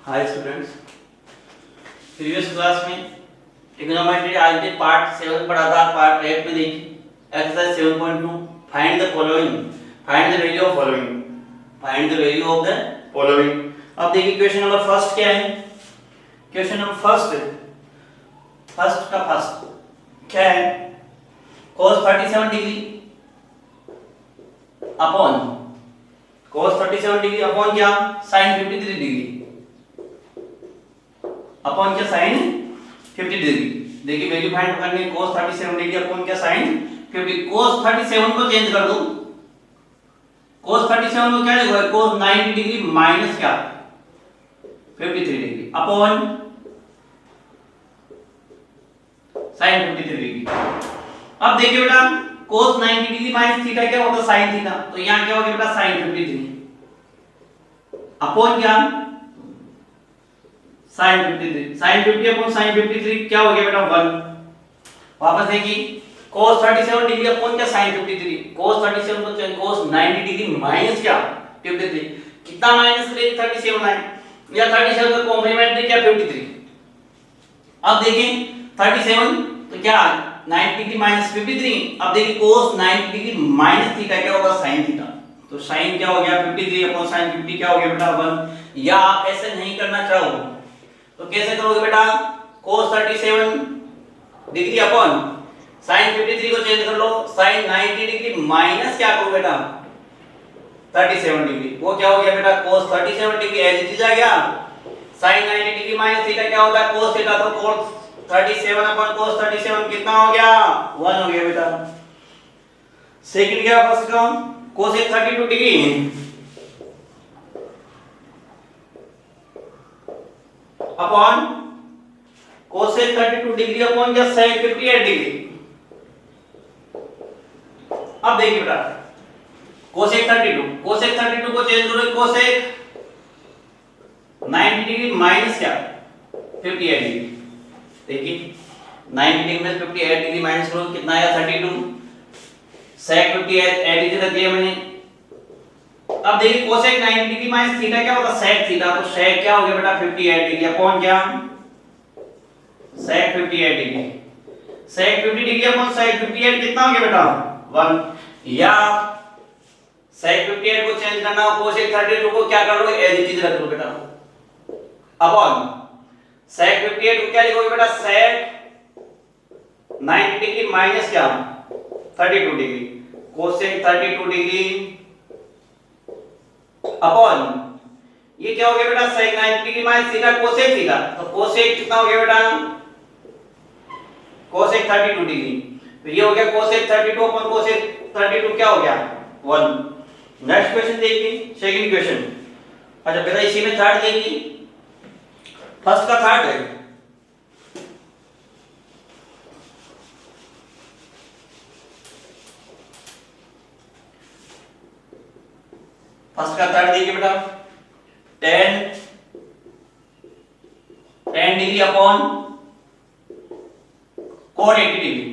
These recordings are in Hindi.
हाय स्टूडेंट्स, प्रीवियस क्लास में ट्रिग्नोमेट्री आज के पार्ट 7 पढ़ा था। पार्ट 8 में देखिए exercise 7.2 find the following, find the value of following, find the value of the following. अब देखिए क्वेश्चन नंबर फर्स्ट क्या है। क्वेश्चन नंबर फर्स्ट का फर्स्ट क्या है, cos 37 degree upon cos 37 degree upon क्या sin 53 डिग्री अपॉन क्या sin 50 डिग्री। देखिए वैल्यू फाइंड करनी है cos 37 डिग्री अपॉन क्या sin 50। cos 37 को चेंज कर दो, cos 37 को क्या लिखोगे, cos 90 डिग्री माइनस क्या 53 डिग्री अपॉन sin 53 डिग्री। अब देखिए बेटा cos 90 डिग्री माइनस थीटा क्या होता है sin थीटा, तो यहां क्या हो गया बेटा sin 53 अपॉन क्या sin 53, sin 50 अपॉन sin 53 क्या हो गया बेटा 1। वापस देखिए cos 37 डिग्री अपॉन क्या sin 53, cos 37 को चेंज cos 90 डिग्री माइनस क्या 53, कितना माइनस करें 37 आए या 37 का कॉम्प्लीमेंट क्या 53। अब देखिए 37 तो क्या 90 डिग्री माइनस 53। अब देखिए cos 90 डिग्री माइनस थीटा क्या होगा sin थीटा, तो sin क्या हो गया 53 अपॉन sin 50 क्या हो गया बेटा 1। या आप ऐसे नहीं करना चाहो तो कैसे करोगे बेटा, cos 37 डिग्री अपॉन sin 53 को चेंज कर लो, sin 90 डिग्री माइनस क्या करो बेटा 37 डिग्री, वो क्या हो गया बेटा cos 37 degree as it is आ गया। sin 90 डिग्री माइनस थीटा क्या होता है cos थीटा, तो cos 37 अपॉन cos 37 कितना हो गया 1 हो गया बेटा। सेकंड क्या फर्स्ट का cos 32 degree upon cos 32 degree upon क्या sin 58 डिग्री। अब देखिए बेटा cos 32 को चेंज करो cos 90 डिग्री माइनस क्या 58 डिग्री। देखिए 90 डिग्री में 58 डिग्री माइनस करो कितना आया 32, sec 58 डिग्री रख दिया मैंने। अब देखिए cosec 90 डिग्री माइनस थीटा क्या होता है sec थीटा, तो sec क्या हो गया बेटा 58 डिग्री अपॉन क्या sec 58 degree, sec 50 degree upon sec 58 कितना हो गया बेटा 1। या sec 58 को चेंज करना हो cosec 32 को क्या कर लो एज इट इज रख लो बेटा अपॉन sec 58 को क्या लिखोगे बेटा sec 90 डिग्री माइनस क्या 32 डिग्री, cosec 32 डिग्री अपॉन ये क्या हो गया बेटा sec 90 degree minus theta cosec theta, तो cosec कितना हो गया बेटा cosec 32 डिग्री, तो ये हो गया cosec 32 अपॉन cosec 32 क्या हो गया 1। नेक्स्ट क्वेश्चन देखिए सेकंड क्वेश्चन। अच्छा बेटा इसी में थर्ड देखिए, फर्स्ट का थर्ड है। फर्स्ट का थर्ड देखिए बेटा 10 degree upon cot 80 degree,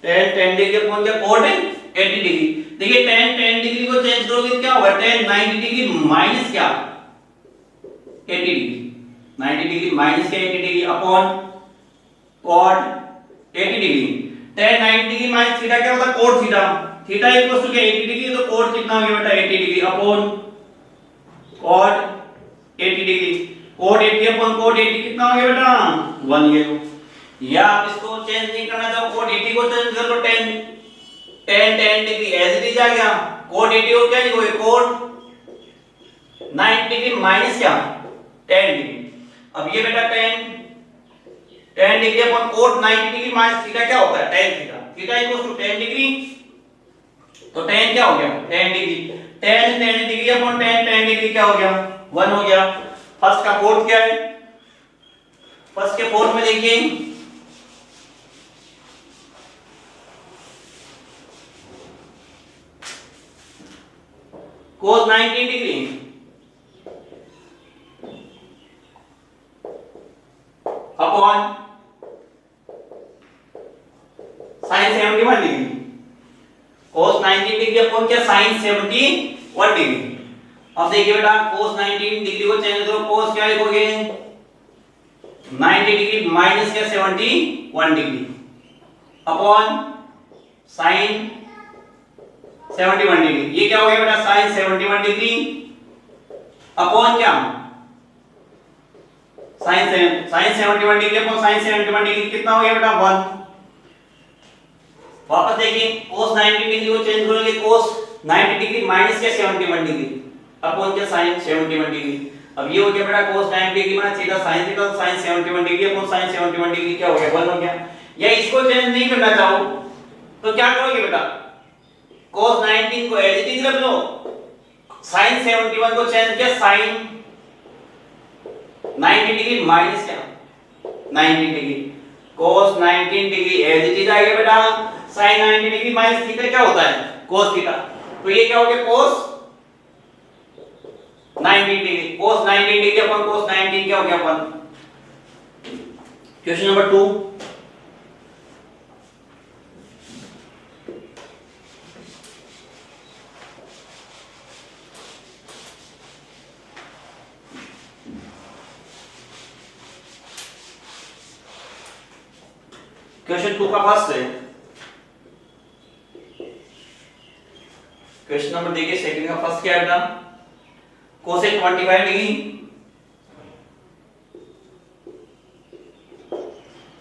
10 degree upon क्या cot 80 डिग्री। देखिए 10 डिग्री को चेंज करोगे क्या होगा 10 90 डिग्री माइनस क्या 80 डिग्री, 90 डिग्री माइनस क्या 80 degree upon cot 80 degree. 10 90 degree minus theta क्या होता है cot theta, theta equals to क्या 80 डिग्री, तो cot कितना हो गया बेटा 80 degree upon cot 80 degree, cot 80 upon cot 80 कितना हो गया बेटा 1 ये। या आप इसको चेंज नहीं करना चाहो cot 80 को चेंज कर लो 10 डिग्री एज इट इज आ गया, cot 80 को क्या लिखोगे cot 90 डिग्री माइनस क्या 10 डिग्री। अब ये बेटा 10 degree upon cot 90 degree minus theta क्या होता है tan theta, theta equals to 10 degree, तो tan क्या हो गया 10 डिग्री, 10 डिग्री अपॉन 10 डिग्री क्या हो गया 1 हो गया। फर्स्ट का फोर्थ क्या है, फर्स्ट के फोर्थ में देखिए cos 90 degree upon sin 71 degree, cos 90 degree upon क्या sin 71 डिग्री। अब देखिए बेटा cos 90 डिग्री को चेंज करो, cos क्या लिखोगे 90 डिग्री माइनस क्या 71 डिग्री अपॉन sin 71 डिग्री, ये क्या हो गया बेटा sin 71 डिग्री अपॉन क्या sin 71 degree upon sin 71 degree कितना हो गया बेटा 1। वापस देखिए cos 90 डिग्री को चेंज करोगे cos 90 डिग्री माइनस क्या 71 डिग्री अपॉन क्या sin 71 डिग्री। अब ये हो गया बेटा cos 90 degree minus theta sin theta sin 71 degree upon sin 71 degree क्या हो गया 1 हो गया। या इसको चेंज नहीं करना चाहो तो क्या करोगे बेटा cos 19 को एज इट इज रख लो, sin 71 को चेंज किया sin 90 डिग्री माइनस क्या 90 degree, cos 19 degree as it is आ गया बेटा sin 90 डिग्री माइनस थीटा क्या होता है cos थीटा, तो ये क्या हो गया cos 90 डिग्री, cos 90 डिग्री अपन cos 19 क्या हो गया अपन। क्वेश्चन नंबर 2, क्वेश्चन 2 का फर्स्ट है। क्वेश्चन नंबर देखिए सेकंड का फर्स्ट क्या है बेटा cosec 25 degree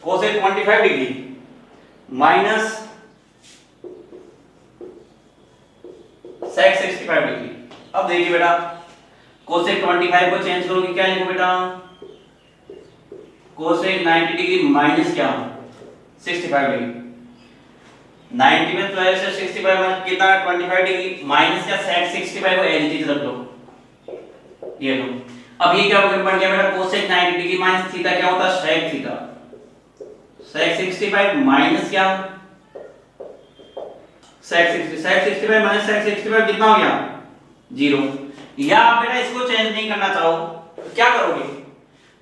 cosec 25 degree minus sec 65 degree. अब देखिए बेटा कोसेक 25 को चेंज करोगे क्या लिखो बेटा कोसेक 90 डिग्री माइनस क्या 65 डिग्री, 90 में 12 से 65 में कितना 25 डिग्री माइनस क्या सेक 65 को एज इट इज रख लो, ये लो। अब ये क्या बन गया बेटा कोसेक 90 डिग्री माइनस थीटा क्या होता है सेक थीटा, सेक 65 माइनस क्या सेक 65 माइनस सेक 65 कितना हो गया 0। या आप बेटा इसको चेंज नहीं करना चाहो तो क्या करोगे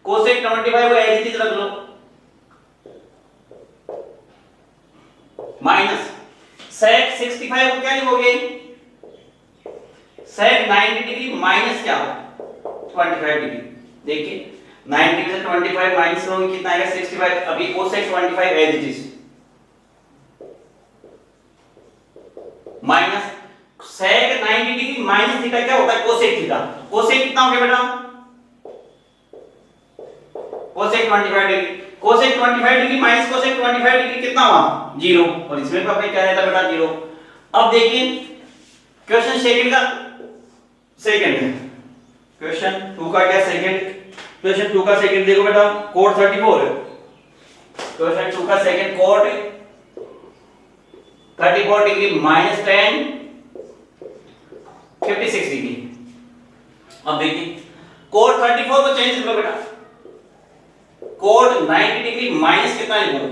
कोसेक 25 को एज इट इज रख लो माइनस सेक 65 को क्या लिखोगे सेक 90 डिग्री माइनस क्या 25 डिग्री। देखिए 90 में से 25 माइनस करोगे कितना आएगा 65। अभी cosec 25 as it is minus sec 90 degree minus theta क्या होता है कोसेक थीटा, कोसेक कितना हो गया बेटा cosec 25 degree, cosec 25 degree minus cosec 25 degree कितना हुआ 0 और इसमें तो आपने क्या रहता बेटा 0। अब देखिए क्वेश्चन सेकंड का सेकंड है, क्वेश्चन 2 का क्या सेकंड, क्वेश्चन 2 का सेकंड देखो बेटा कोड 34 है, क्वेश्चन 2 का second code 34 degree minus 10 56 degree. अब देखिए कोड 34 को चेंज करो बेटा कोड 90 डिग्री माइनस कितना लिखूं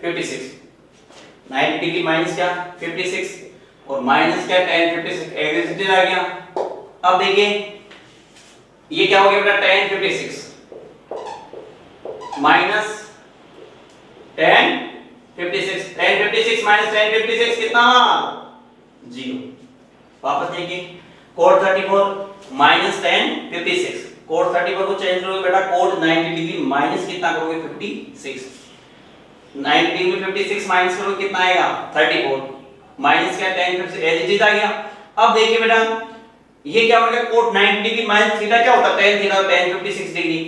56, 90 डिग्री माइनस क्या 56 और माइनस क्या tan 56 एग्जिट आ गया। अब देखिए ये क्या हो गया बेटा tan 56 minus tan 56, tan 56 minus tan 56 कितना 0। वापस देखिए कोड 34 माइनस tan 56, कोड 34 को चेंज करोगे बेटा कोड 90 डिग्री माइनस कितना करोगे 56, 90 डिग्री 56 माइनस करोगे कितना आएगा 34 माइनस क्या tan 56 एज इट इज आ गया। अब देखिए बेटा ये क्या हो गया कोड 90 डिग्री माइनस थीटा क्या होता है tan theta tan 56 degree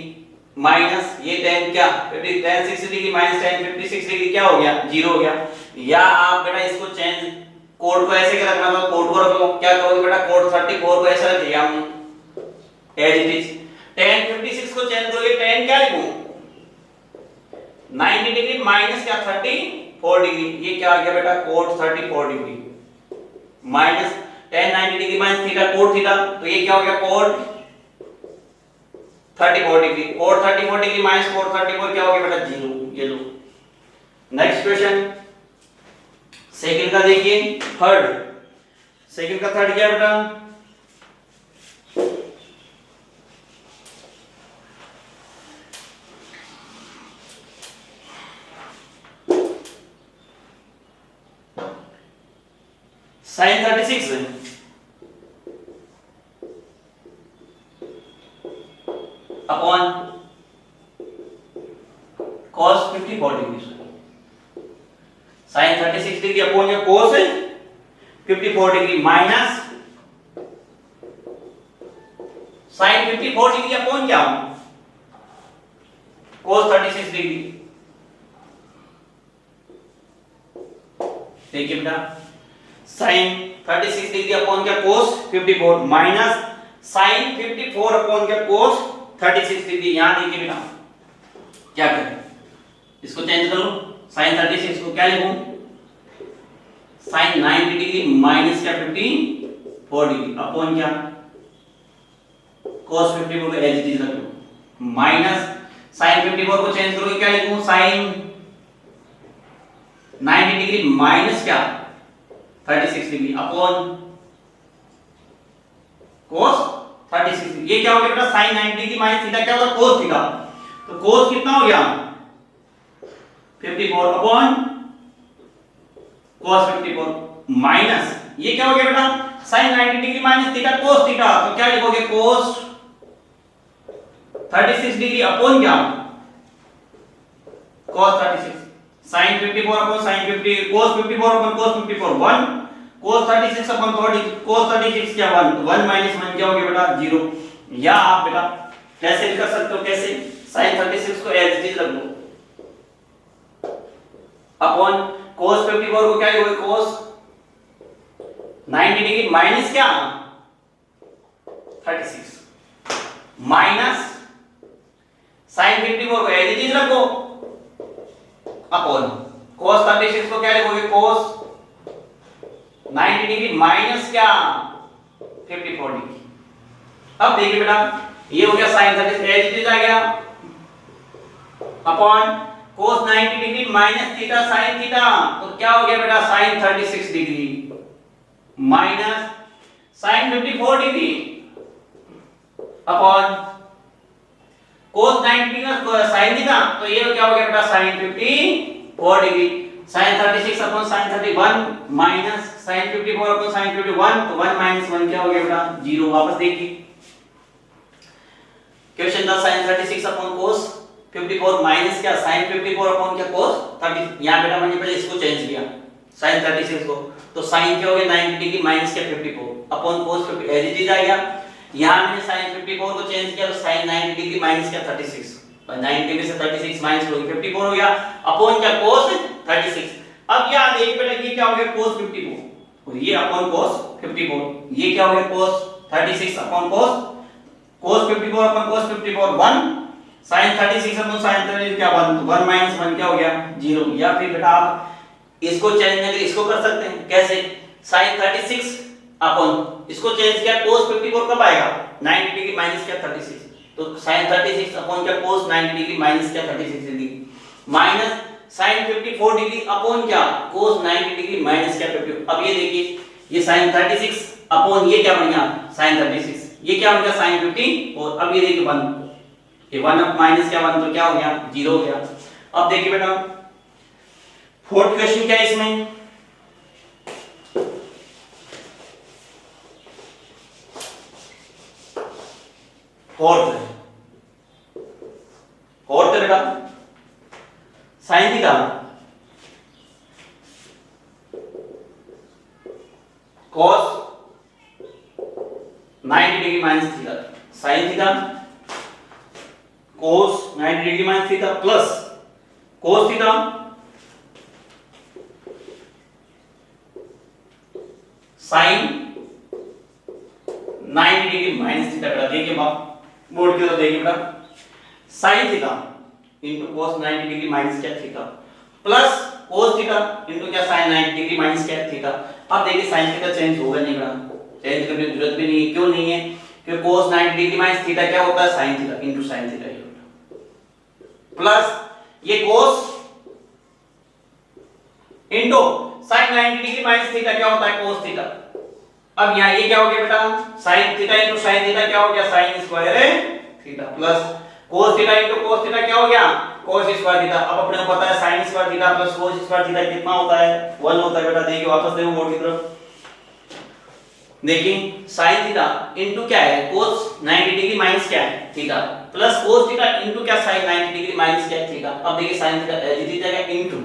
minus ये tan क्या tan 60 degree minus tan 56 degree क्या हो गया 0 हो गया। या आप बेटा इसको चेंज कोड को ऐसे क्या रखना था कोड को रखो क्या करोगे बेटा कोड 34 को ऐसा रख दिया हमने एज इट इज tan 56 को चेंज करोगे tan क्या लिखूं 90 डिग्री माइनस क्या 34 डिग्री, ये क्या आ गया बेटा code 34 degree minus tan 90 degree minus theta code theta, तो ये क्या हो गया code 34 degree, code 34 degree minus code 34 क्या हो गया बेटा 0। ये लो नेक्स्ट क्वेश्चन सेकंड का देखिए थर्ड, सेकंड का थर्ड क्या है बेटा sin 36 upon cos 54 degree, sin 36 degree upon या cos 54 degree minus sin 54 degree upon क्या cos 36 डिग्री। देखिए बेटा sin 36 डिग्री अपॉन क्या cos 54 माइनस sin 54 अपॉन क्या cos 36 डिग्री। यहां देखिए बेटा क्या करें, इसको चेंज कर लो, sin 36 को क्या लिखूं sin 90 डिग्री माइनस क्या 54 डिग्री अपॉन क्या cos 54 को एज इट इज रख लो माइनस sin 54 को चेंज करोगे क्या लिखूं sin 90 डिग्री माइनस क्या 36 डिग्री अपॉन cos 36 डिग्री। ये क्या हो गया बेटा sin 90 डिग्री माइनस थीटा क्या होगा cos थीटा, तो cos कितना हो गया 54 अपॉन cos 54 माइनस ये क्या हो गया बेटा sin 90 degree minus theta cos theta, तो क्या लिखोगे cos 36 डिग्री अपॉन क्या cos 36 sin 54 upon sin 50 cos 54 upon cos 54 1 cos 36 upon cos 36 क्या 1 1 माइनस 1 क्या हो गया बेटा 0। या आप बेटा कैसे भी कर सकते हो, कैसे sin 36 को एज इट इज रख लो अपॉन cos 54 को क्या लिखोगे cos 90 डिग्री माइनस क्या 36 माइनस sin 54 को एज इट इज रखो अपॉन cos 36 को क्या लिखोगे cos 90 डिग्री माइनस क्या 54 डिग्री। अब देखिए बेटा ये हो गया sin 36 एज इट इज आ गया upon cos 90 degree minus theta sin theta, तो क्या हो गया बेटा sin 36 degree minus sin 54 degree upon cos 90 degree sin theta, तो ये क्या हो गया बेटा sin 54 degree sin 36 upon sin 31 minus sin 54 upon sin 51, तो 1 माइनस 1 क्या हो गया बेटा 0। वापस देखिए क्वेश्चन था sin 36 अपॉन cos 54 माइनस क्या sin 54 अपॉन क्या cos 30। यहां बेटा मैंने पहले इसको चेंज किया sin 36 को, तो sin क्या हो गया 90 डिग्री माइनस क्या 54 upon cos 50 as it is आ गया। यहां मैंने sin 54 को चेंज किया तो sin 90 डिग्री माइनस क्या 36 और 90 में से 36 माइनस हो गया 54 हो गया अपॉन क्या cos 36। अब यहां देखिए बेटा ये क्या हो गया cos 54 और ये अपॉन cos 54, ये क्या हो गया cos 36 upon cos 54 upon cos 54 1 sin 36 upon sin 36 क्या 1, तो 1 माइनस 1 क्या हो गया 0। या फिर बेटा आप इसको चेंज करके इसको कर सकते हैं, कैसे sin 36 अपॉन इसको चेंज किया cos 54 कब आएगा 90 डिग्री माइनस क्या 36, तो sin 36 अपॉन क्या cos 90 डिग्री माइनस क्या 36 degree minus sin 54 degree upon क्या cos 90 डिग्री माइनस क्या 54। अब ये देखिए ये sin 36 अपॉन ये क्या बन गया sin 36, ये क्या हो गया sin 50 और अब ये देखिए 1, ये 1 अप माइनस क्या 1 तो क्या हो गया 0 हो गया। अब देखिए बेटा फोर्थ क्वेश्चन क्या है इसमें, फोर्थ बेटा sin theta cos 90 degree minus theta sin theta cos 90 degree minus theta plus cos theta sin 90 degree minus theta. बेटा देखिए बाप बोर्ड की तरफ देखिए बेटा sin theta into cos 90 degree minus क्या theta plus cos theta into क्या sin 90 डिग्री माइनस क्या थीटा। अब देखिए sin थीटा चेंज होगा नहीं बेटा, चेंज करने की जरूरत भी नहीं है, क्यों नहीं है क्योंकि cos 90 डिग्री माइनस थीटा क्या होता है sin theta into sin theta ये होता प्लस ये cos into sin 90 degree minus theta क्या होता है cos थीटा। अब यहां ये क्या हो गया बेटा sin theta into sin theta क्या हो गया sin square theta plus cos theta into cos theta क्या हो गया cos स्क्वायर थीटा। अब अपने को पता है sin square theta plus cos square theta कितना होता है 1 होता है। बेटा देखिए वापस देखो बोर्ड की तरफ देखिए sin थीटा इनटू क्या है cos 90 डिग्री माइनस क्या है theta plus cos theta into क्या sin 90 डिग्री माइनस क्या है थीटा। अब देखिए sin theta as it is आएगा into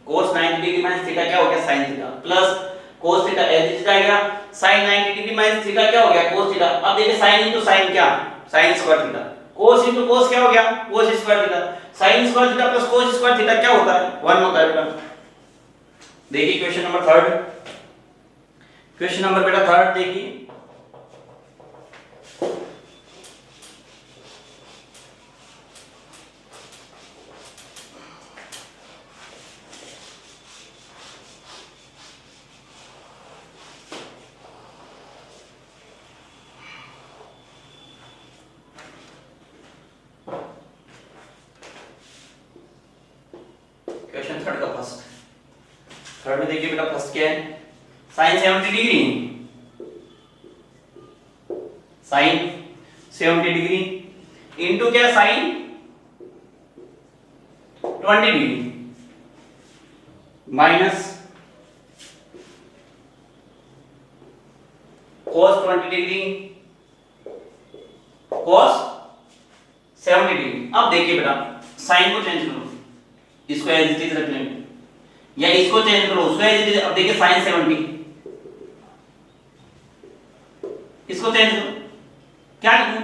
cos 90 degree minus theta क्या हो गया sin theta plus cos theta as it is आएगा sin 90 डिग्री माइनस थीटा क्या हो गया cos थीटा। अब देखिए sin इनटू sin क्या sin square theta cos into cos क्या हो गया cos square theta sin square theta plus cos square theta क्या होता है 1 होता है बेटा। देखिए question number third, question number बेटा थर्ड देखिए क्वेश्चन थर्ड का फर्स्ट, थर्ड में देखिए बेटा फर्स्ट क्या है sin 70 degree sin 70 degree into क्या sin 20 degree minus cos 20 degree cos 70 degree. अब देखिए बेटा साइन को चेंज करो, इसको एज इट इज रख लेंगे या इसको चेंज करो उसको एज इट इज। अब देखिए sin 70 इसको चेंज करो क्या लिखूं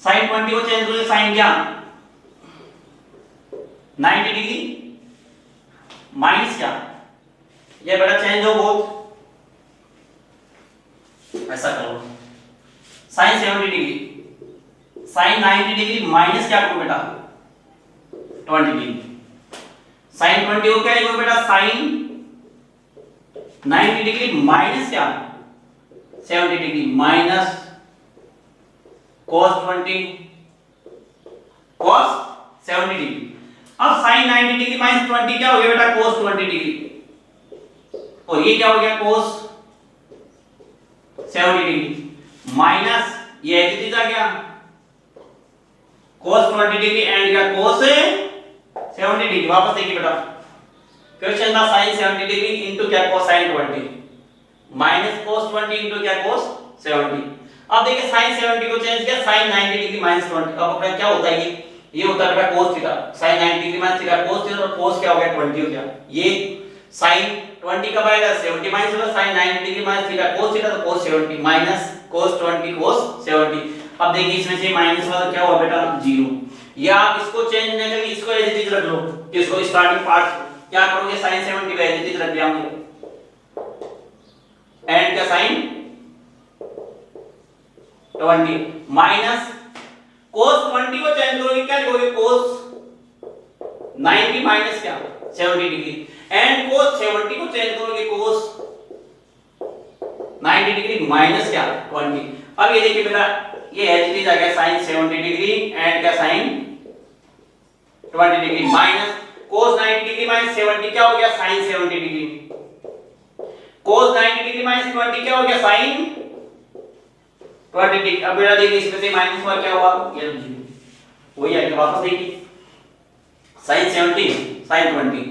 sin 20 को चेंज करो sin क्या 90 डिग्री माइनस क्या ये बेटा चेंज हो बहुत ऐसा करो sin 70 degree sin 90 degree minus क्या करो बेटा 20 डिग्री sin 20 को क्या लिखो बेटा sin 90 डिग्री माइनस क्या 70 degree minus cos 20 cos 70 degree. अब sin 90 डिग्री माइनस 20 क्या हो गया बेटा cos 20 डिग्री और ये क्या हो गया cos 70 डिग्री माइनस ये एज इट इज आ गया cos 20 डिग्री एंड क्या cos 70 डिग्री। वापस देखिए बेटा क्वेश्चन था sin 70 डिग्री इनटू क्या cos sin 20 minus cos 20 into क्या cos 70। अब देखिए sin 70 को चेंज किया sin 90 डिग्री माइनस 20। अब अपना क्या होता है ये होता है बेटा cos theta sin 90 degree minus theta cos theta और cos क्या हो गया 20 हो गया। ये sin 20 कब आएगा 70 माइनस होगा sin 90 degree minus theta cos theta तो cos 70 माइनस cos 20 cos 70। अब देखिए इसमें से माइनस वाला क्या हुआ बेटा 0 या आप इसको चेंज नहीं करेंगे इसको एज इट इज रख लो किसको स्टार्टिंग पार्ट क्या करोगे sin 70 को एज इट इज रख दिया हमने एंड क्या sin 20 माइनस cos 20 को चेंज करोगे क्या लिखोगे cos 90 माइनस क्या 70 डिग्री एंड cos 70 को चेंज करोगे cos 90 डिग्री माइनस क्या 20। अब ये देखिए बेटा ये एज इट इज आ गया sin 70 डिग्री एंड क्या sin 20 degree minus cos 90 degree minus 70 क्या हो गया sin 70 degree cos 90 degree minus 20 क्या हो गया sin 20 डिग्री। अब बेटा देखिए इसमें से माइनस हुआ क्या हुआ ये वही आएगा वापस देखिए sin 70 sin 20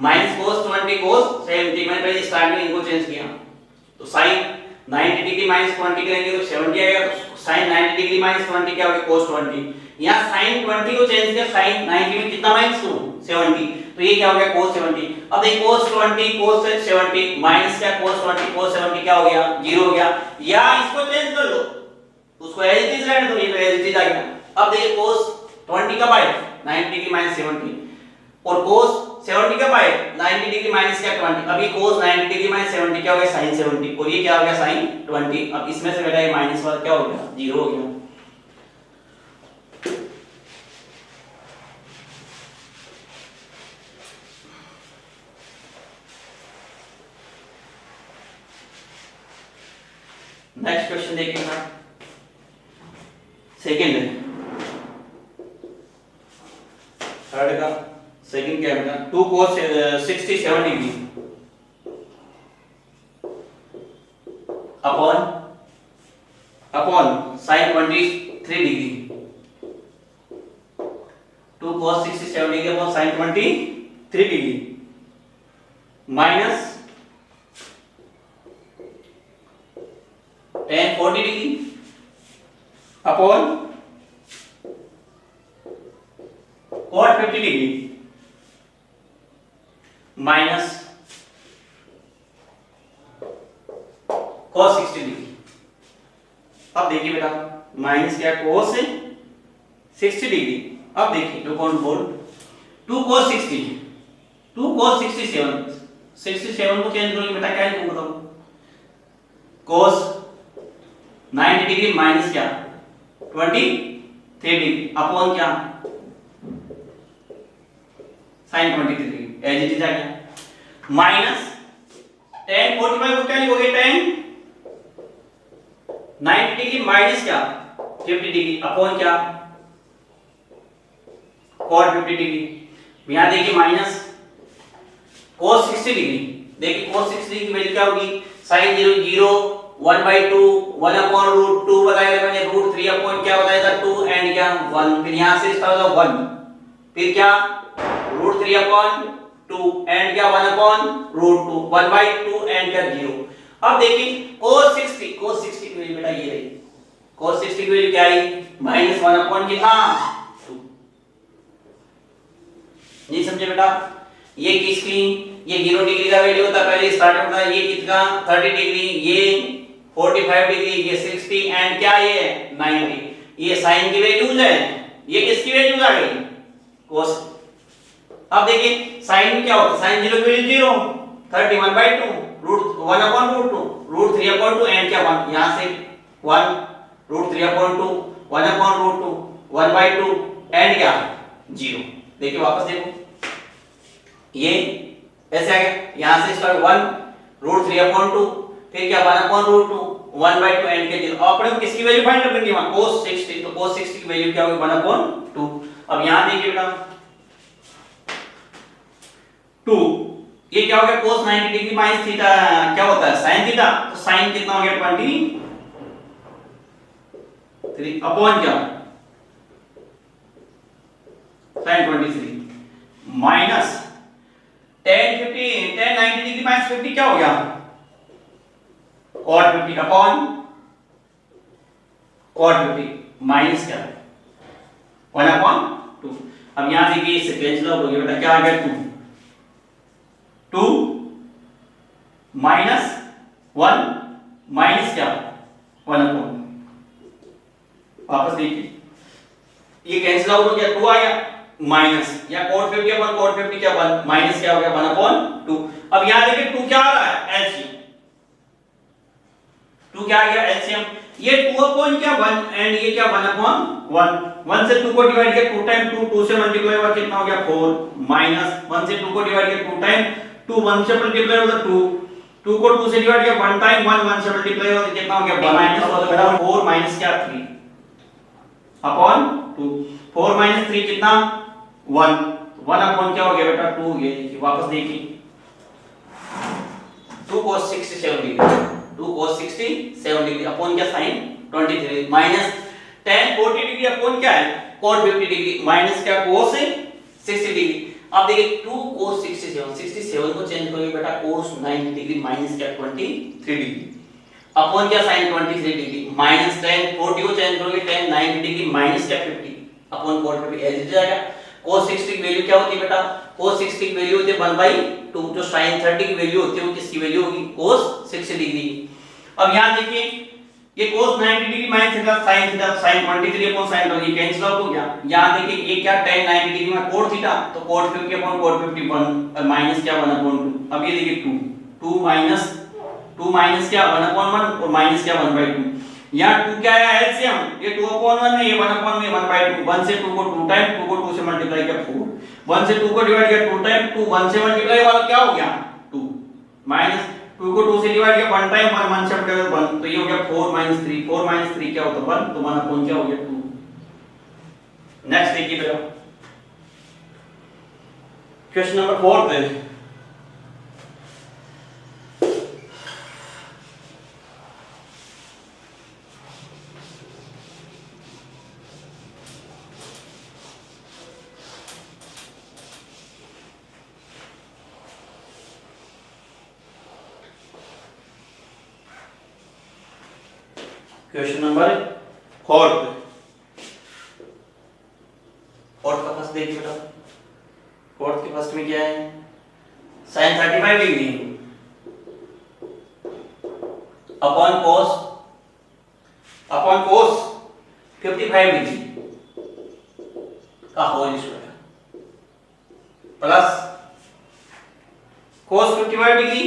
minus cos 20 cos 70 मैंने पहले स्टार्टिंग इनको चेंज किया तो sin 90 डिग्री माइनस 20 करेंगे तो 70 आएगा तो sin 90 डिग्री माइनस 20 क्या हो गया cos 20। यहां sin 20 को चेंज किया sin 90 में कितना माइनस करूं 70 तो ये क्या हो गया cos 70। अब देखिए cos 20 cos 70 माइनस क्या cos 20 cos 70 क्या हो गया 0 हो गया या इसको चेंज कर लो उसको एज इट इज रहने दो ये तो एज इट इज आ गया। अब देखिए cos 20 कब आए 90 डिग्री माइनस 70 और cos 70 कब आए 90 डिग्री माइनस क्या 20। अभी cos 90 डिग्री माइनस 70 क्या हो गया sin 70 और ये क्या हो गया sin 20। अब इसमें से बेटा ये माइनस वाला क्या हो गया 0 हो गया। नेक्स्ट क्वेश्चन देखिए सेकंड है थर्ड का सेकंड क्या है 2 cos 67 degree upon sin 23 degree 2 cos 67 degree upon sin 23 degree minus tan 40 degree upon cot 50 degree minus cos 60 degree. अब देखिए बेटा माइनस क्या cos 60 डिग्री। अब देखिए लो कौन बोल 2 cos 60 2 cos 67 को चेंज करोगे बेटा क्या लिखूंगा बताओ cos 90 डिग्री माइनस क्या 23 डिग्री अपॉन क्या sin 23 degree as it is आ गया माइनस tan 45 को क्या लिखोगे tan 90 डिग्री माइनस क्या 50 डिग्री अपॉन क्या cot 50 डिग्री। यहां देखिए माइनस cos 60 डिग्री देखिए cos 60 डिग्री की वैल्यू क्या होगी sin 0 0 1/2 1 अपॉन रूट 2 बताया था मैंने रूट 3 अपॉन क्या बताया था 2 एंड क्या 1 फिर यहां से इसका होगा 1 फिर क्या रूट 3 अपॉन 2 एंड क्या 1 अपॉन रूट 2 1/2 एंड क्या 0। अब देखिए cos 60 की वैल्यू बेटा ये रही cos 60 की वैल्यू क्या आई माइनस 1 अपॉन कितना 2। नहीं समझे बेटा ये किसकी ये 0 डिग्री का वैल्यू होता पहले स्टार्ट होता है ये कितना 30 डिग्री ये 45 डिग्री ये 60 एंड क्या ये 90 ये साइन की वैल्यूज है ये किसकी वैल्यूज आ गई cos। अब देखिए साइन में क्या होता है साइन 0 की value 0 31/2 root 1 upon root 2 root 3 upon 2 and क्या 1 यहां से 1 root 3 upon 2 1 upon root 2 1/2 and क्या 0। देखिए वापस देखो ये ऐसे आ गया यहां से इसका 1 रूट 3 अपॉन 2 फिर क्या 1 अपॉन रूट 2 1/2 एंड के 0। अपने को किसकी वैल्यू फाइंड करनी है cos 60 तो cos 60 की वैल्यू क्या होगी 1 अपॉन 2। अब यहां देखिए बेटा 2 ये क्या हो गया cos 90 डिग्री माइनस थीटा क्या होता है sin थीटा तो sin कितना हो गया 23 अपॉन क्या sin 23 minus tan 90 degree minus 50 क्या हो गया cot 50 अपॉन cot 50 माइनस क्या 1 अपॉन 2। अब यहां देखिए इससे कैंसिल आउट हो गया बेटा क्या आ गया 2 माइनस 1 माइनस क्या 1 अपॉन वापस देखिए ये कैंसिल आउट हो गया 2 आया माइनस या cot 50 अपॉन cot 50 क्या 1 माइनस क्या हो गया 1 अपॉन 2। अब यहां देखिए 2 क्या आ रहा है एलसीएम 2 क्या आ गया एलसीएम ये 2 अपॉन क्या 1 एंड ये क्या 1 अपॉन 1 1 से 2 को डिवाइड किया 2 टाइम 2 2 से मल्टीप्लाई हुआ कितना हो गया 4 माइनस 1 से 2 को डिवाइड किया 2 टाइम 2 1 से मल्टीप्लाई होगा 2 2 को 2 से डिवाइड किया 1 टाइम 1 1 से मल्टीप्लाई होगा कितना हो गया 1 माइनस होगा बेटा 4 माइनस क्या 3 अपॉन 2 4 माइनस 3 कितना 1 1 अपॉन क्या हो गया बेटा 2 ये देखिए वापस देखिए 2 cos 67 degree 2 cos 67 degree upon क्या sin 23 minus tan 40 degree upon क्या है cot 50 डिग्री माइनस क्या cos 60 डिग्री। अब देखिए 2 cos 67 को चेंज करोगे बेटा cos 90 डिग्री माइनस क्या 23 डिग्री अपॉन क्या sin 23 डिग्री माइनस tan 40 को चेंज करोगे tan 90 डिग्री माइनस क्या 50 अपॉन cot 50 एज इट जाएगा। cos 60 की वैल्यू क्या होती है बेटा cos 60 की वैल्यू होती है 1/2 जो sin 30 की वैल्यू होती है वो किसकी वैल्यू होगी cos 60 डिग्री। अब यहां देखिए ये cos 90 degree minus theta sin 23 upon sin 20 cancel out हो गया। यहां देखिए ये क्या tan 90 डिग्री में cot थीटा तो cot 50 अपॉन cot 50 1 और माइनस क्या 1 अपॉन 2। अब ये देखिए 2 माइनस क्या 1 अपॉन 1 और माइनस क्या 1/2 यहां 2 क्या आया एलसीएम ये 2 अपॉन 1 है ये 1 अपॉन में 1/2 1 से 2 को 2 टाइम 2 को 2 से मल्टीप्लाई किया 4 1 से 2 को डिवाइड किया 2 टाइम 2 1 से मल्टीप्लाई वाला क्या हो गया 2 माइनस 2 को 2 से डिवाइड किया 1 टाइम 1 से मल्टीप्लाई 1 तो ये हो गया 4 3 क्या होता है 1 तो 1 अपॉन क्या हो गया 2। नेक्स्ट देखिए बेटा क्वेश्चन नंबर 4 पे क्वेश्चन नंबर फोर्थ का फर्स्ट देखिए बेटा। फोर्थ के फर्स्ट में क्या है, sin 35 degree upon cos 55 degree का whole square plus cos 55 degree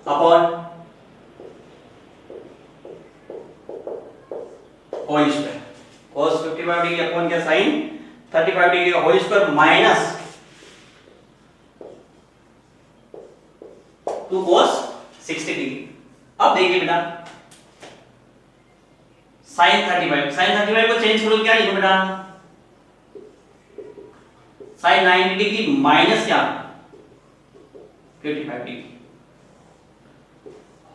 upon whole square, cos 55 degree upon क्या sin 35 डिग्री का whole square minus 2 cos 60 degree. अब देखिए बेटा sin 35 को चेंज करो, क्या लिखो बेटा sin 90 डिग्री माइनस क्या 55 डिग्री।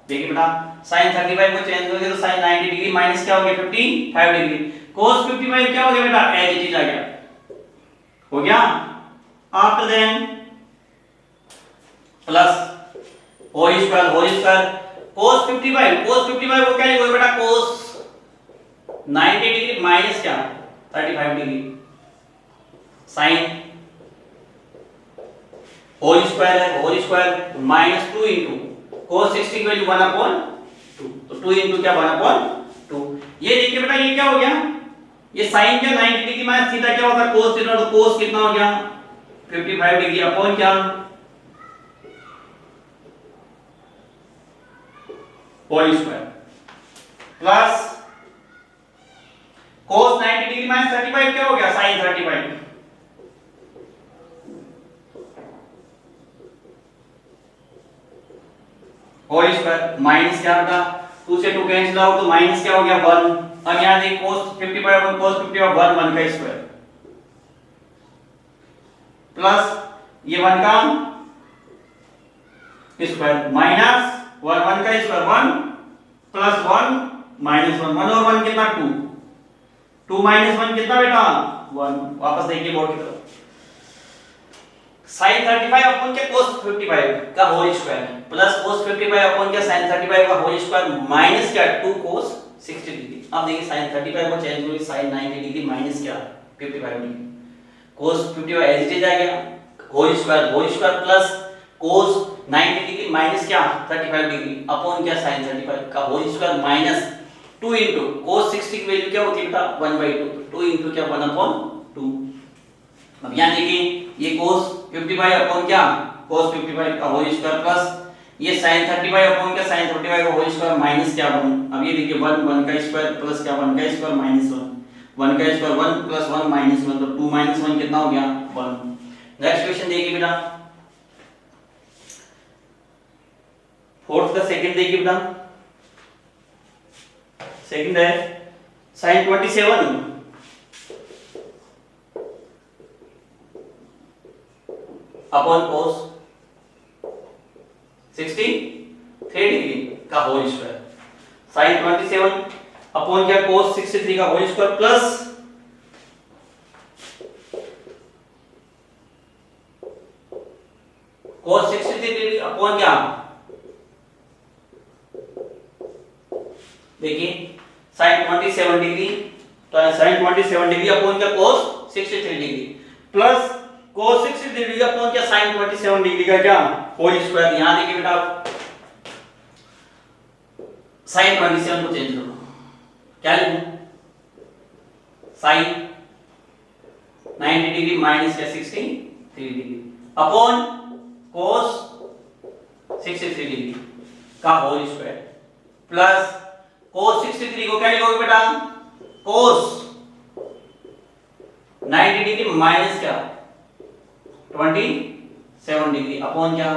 देखिए बेटा sin 35 को चेंज करोगे तो sin 90 डिग्री माइनस क्या हो गया 55 डिग्री, cos 55 क्या हो गया बेटा एज इट इज आ गया, हो गया। After then plus whole square cos 55 को क्या लिखोगे बेटा cos 90 डिग्री माइनस क्या 35 degree sin whole square minus 2 into cos 60 की वैल्यू 1/2 तो 2 इंटू क्या 1/2। ये देखिए बेटा ये क्या हो गया, ये sin क्या 90 डिग्री माइनस थीटा क्या होता है cos थीटा, तो cos कितना हो गया 55 डिग्री अपॉन क्या whole square plus cos 90 degree minus 35 क्या हो गया sin 35 होल स्क्वायर माइनस क्या बेटा 2 से 2 कैंसिल आउट तो माइनस क्या हो गया 1। अब यहां देखिए cos 55 अपन cos 55 1 का स्क्वायर प्लस ये 1 का स्क्वायर माइनस 1 का स्क्वायर 1 प्लस 1 माइनस 1 1 और 1 कितना 2 माइनस 1 कितना बेटा 1। वापस देखिए बोर्ड की तरफ sin 35 अपॉन क्या cos 55 का whole square plus cos 55 upon क्या sin 35 का होल स्क्वायर माइनस क्या 2 cos 60 डिग्री। अब देखिए sin 35 को चेंज करो sin 90 डिग्री माइनस क्या 55 degree, cos 55 as it is आ गया whole square plus cos 90 degree minus क्या 35 डिग्री अपॉन क्या sin 35 का whole square minus 2 into cos 60 की वैल्यू क्या होती है बेटा 1/2 2 इंटू क्या 1/2। अब यहां देखिए ये cos 55 अपॉन क्या cos 55 का होल स्क्वायर प्लस ये sin 35 अपॉन क्या sin 35 का होल स्क्वायर माइनस क्या 1। अब ये देखिए 1 का स्क्वायर प्लस क्या 1 का स्क्वायर माइनस 1 का स्क्वायर 1 प्लस 1 माइनस 1 तो 2 माइनस 1 कितना हो गया 1। नेक्स्ट क्वेश्चन देखिए बेटा फोर्थ का सेकंड देखिए बेटा, सेकंड है sin 27 अपॉन cos 63 डिग्री का होल स्क्वायर sin 27 अपॉन क्या cos 63 का whole square plus cos 63 degree upon क्या देखिए sin 27 डिग्री तो sin 27 डिग्री अपॉन क्या cos 63 degree plus cos 60 degree का अपॉन क्या sin 27 डिग्री का क्या होल स्क्वायर। यहां देखिए बेटा sin 27 को चेंज करो, क्या लिखूं sin 90 डिग्री माइनस क्या 63 डिग्री अपॉन cos 63 डिग्री का होल स्क्वायर प्लस cos 63 को क्या लिखोगे बेटा cos 90 डिग्री माइनस क्या 27 डिग्री अपॉन क्या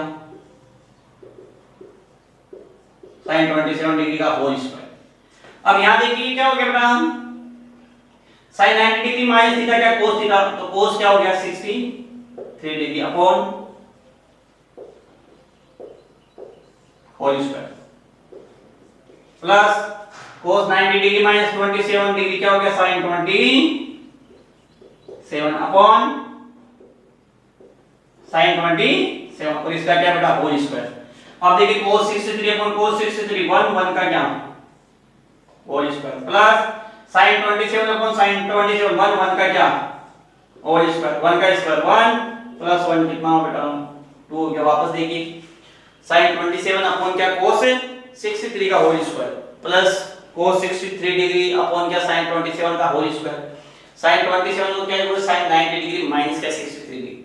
sin 27 डिग्री का होल स्क्वायर। अब यहां देखिए क्या हो गया बेटा sin 90 डिग्री माइनस थीटा क्या cos थीटा तो cos क्या हो गया 63 degree upon whole square plus cos 90 degree minus 27 degree क्या हो गया sin 27 अपॉन sin 27 और इसका क्या बेटा होल स्क्वायर। अब देखिए cos 63 अपॉन cos 63 1 का क्या whole square plus sin 27 upon sin 27 1 का क्या होल स्क्वायर 1 का स्क्वायर 1 प्लस 1 कितना हो बेटा 2 हो गया। वापस देखिए sin 27 अपॉन क्या cos 63 का whole square plus cos 63 degree upon क्या sin 27 का होल स्क्वायर sin 27 को क्या लिखोगे sin 90 डिग्री माइनस क्या 63 degree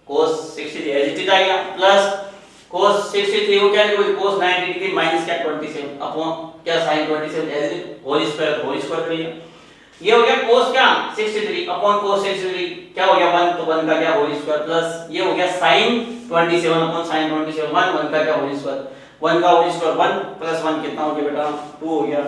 cos 63 as it is आ गया प्लस cos 63 को क्या लिखोगे cos 90 डिग्री माइनस क्या 27 अपॉन क्या sin 27 as it whole square कर लिया। ये हो गया cos क्या 63 अपॉन cos 63 क्या हो गया 1 तो 1 का क्या होल स्क्वायर प्लस ये हो गया sin 27 अपॉन sin 27 1 का क्या होल स्क्वायर 1 का होल स्क्वायर 1 प्लस 1 कितना हो गया बेटा 2 हो गया।